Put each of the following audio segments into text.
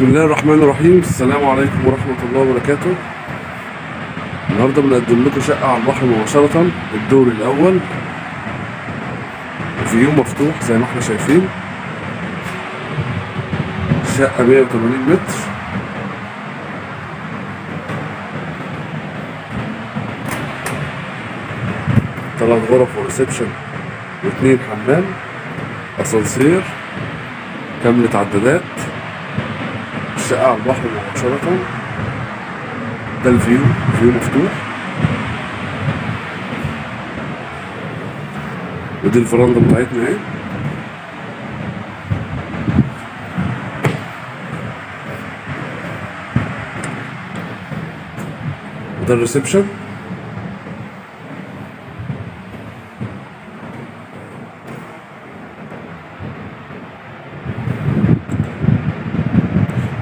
بسم الله الرحمن الرحيم. السلام عليكم ورحمة الله وبركاته. النهاردة بنقدم لكم شقة على البحر مباشرة، الدور الأول، فيو مفتوح زي ما احنا شايفين. شقة 180 متر، ثلاث غرف وريسبشن واثنين حمام، اسانسير، كاملة عدادات. الشقة على البحر مباشرة. ده الفيو، فيو مفتوح. ودي الفرندا بتاعتنا اهي. وده الريسبشن.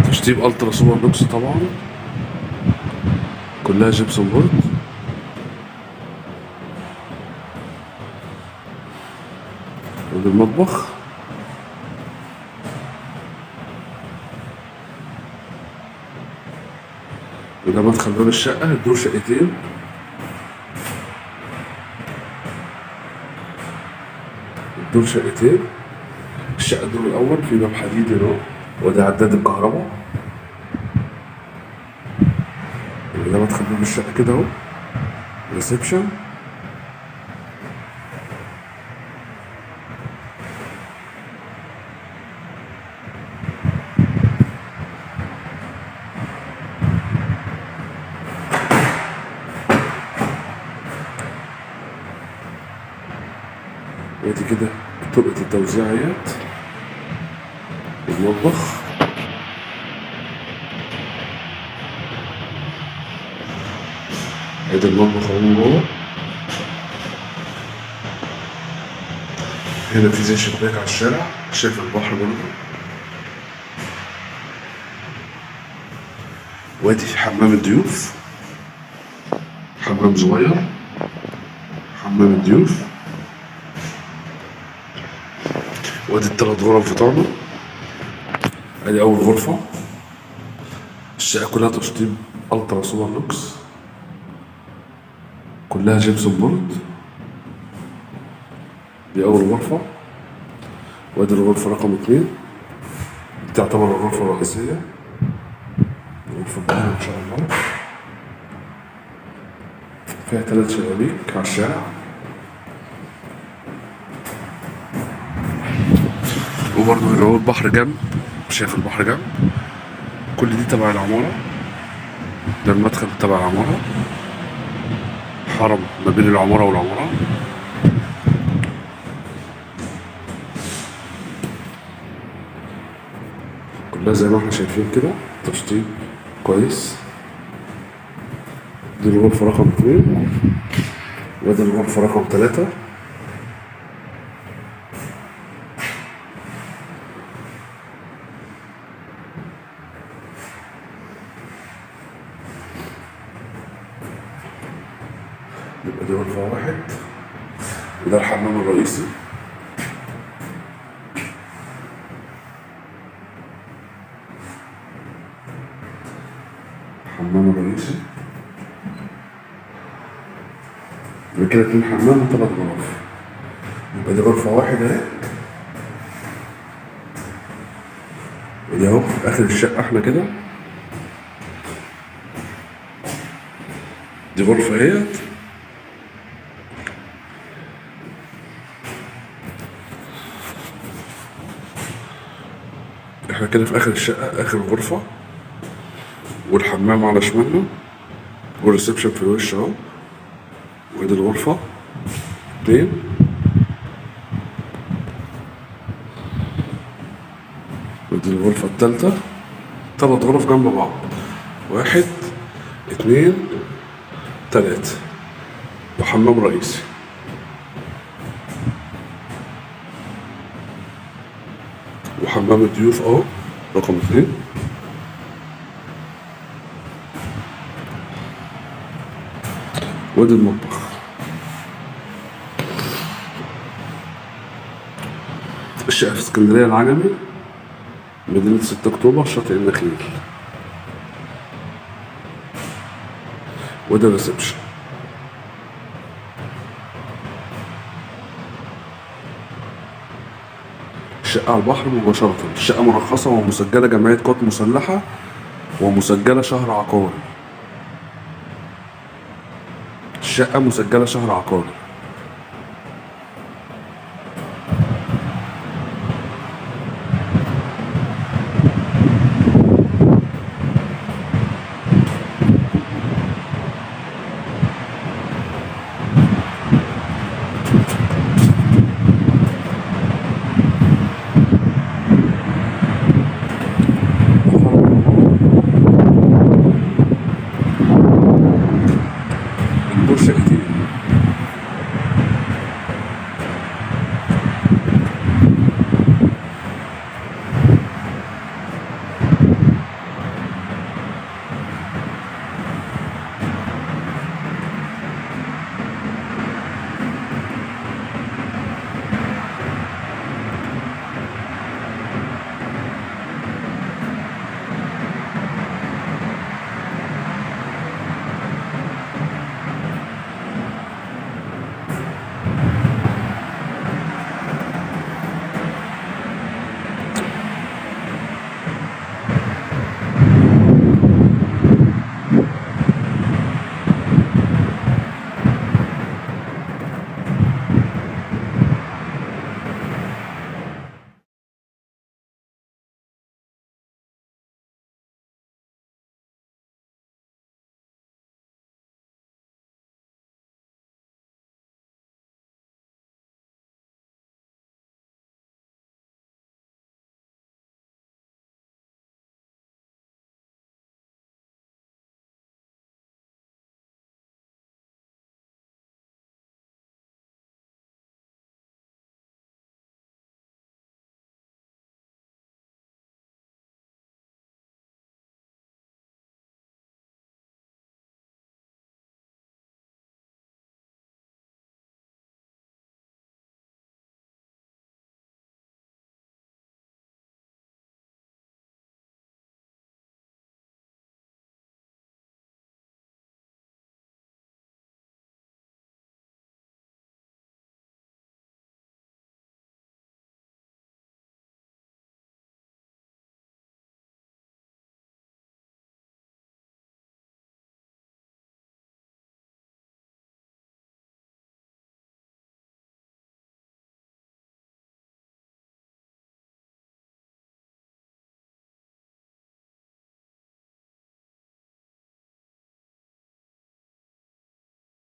تشطيب الترا سوبر لوكس طبعا، كلها جبسون بورد. وده المطبخ. وده مدخل باب الشقة. الدور شقتين، الدور شقتين. الشقة الدور الأول في باب حديد هنا، وده عداد الكهرباء. وده مدخل باب الشقة كده اهو، ريسبشن. ودي كده طرقة التوزيعات. المطبخ. ادي المطبخ اهو من جوه. هنا في زي شباك على الشارع، شايف البحر برضه. وادي حمام الضيوف، حمام صغير، حمام الضيوف. وادي التلات غرف بتوعنا. ادي اول غرفة. الشقة كلها تشطيب الترا سوبر لوكس، كلها جبسون بورد. دي اول غرفة. وادي الغرفة رقم 2، تعتبر الغرفة الرئيسية. غرفة كبيرة ان شاء الله، فيها 3 شبابيك على الشارع. وبرضه هنا هو البحر جنب، شايف البحر جنب. كل دي تبع العمارة. ده المدخل تبع العمارة، حرم ما بين العمارة والعمارة. كلها زي ما احنا شايفين كده، تشطيب كويس. دي الغرفة رقم 2، وادي الغرفة رقم 3. يبقى دي غرفة 1. وده الحمام الرئيسي. الحمام الرئيسي. يبقى كده 2 حمام و3 غرف. يبقى دي غرفة 1 اهي. ودي اهو في آخر الشقة احنا كده. دي غرفة اهيت. احنا كده في آخر الشقة، آخر غرفة. والحمام على شمالنا، والريسبشن في الوش اهو. ودي الغرفة 2. ودي الغرفة التالتة. 3 غرف جنب بعض، 1 2 3، وحمام رئيسي. وحمام الضيوف اهو رقم 2. وادي المطبخ. الشقة في اسكندرية العجمي. مدينة 6 أكتوبر، شاطئ النخيل. وده الريسبشن. الشقة على البحر مباشرة. الشقة مرخصة ومسجلة جمعية قوات مسلحة ومسجلة شهر عقاري. الشقة مسجلة شهر عقاري.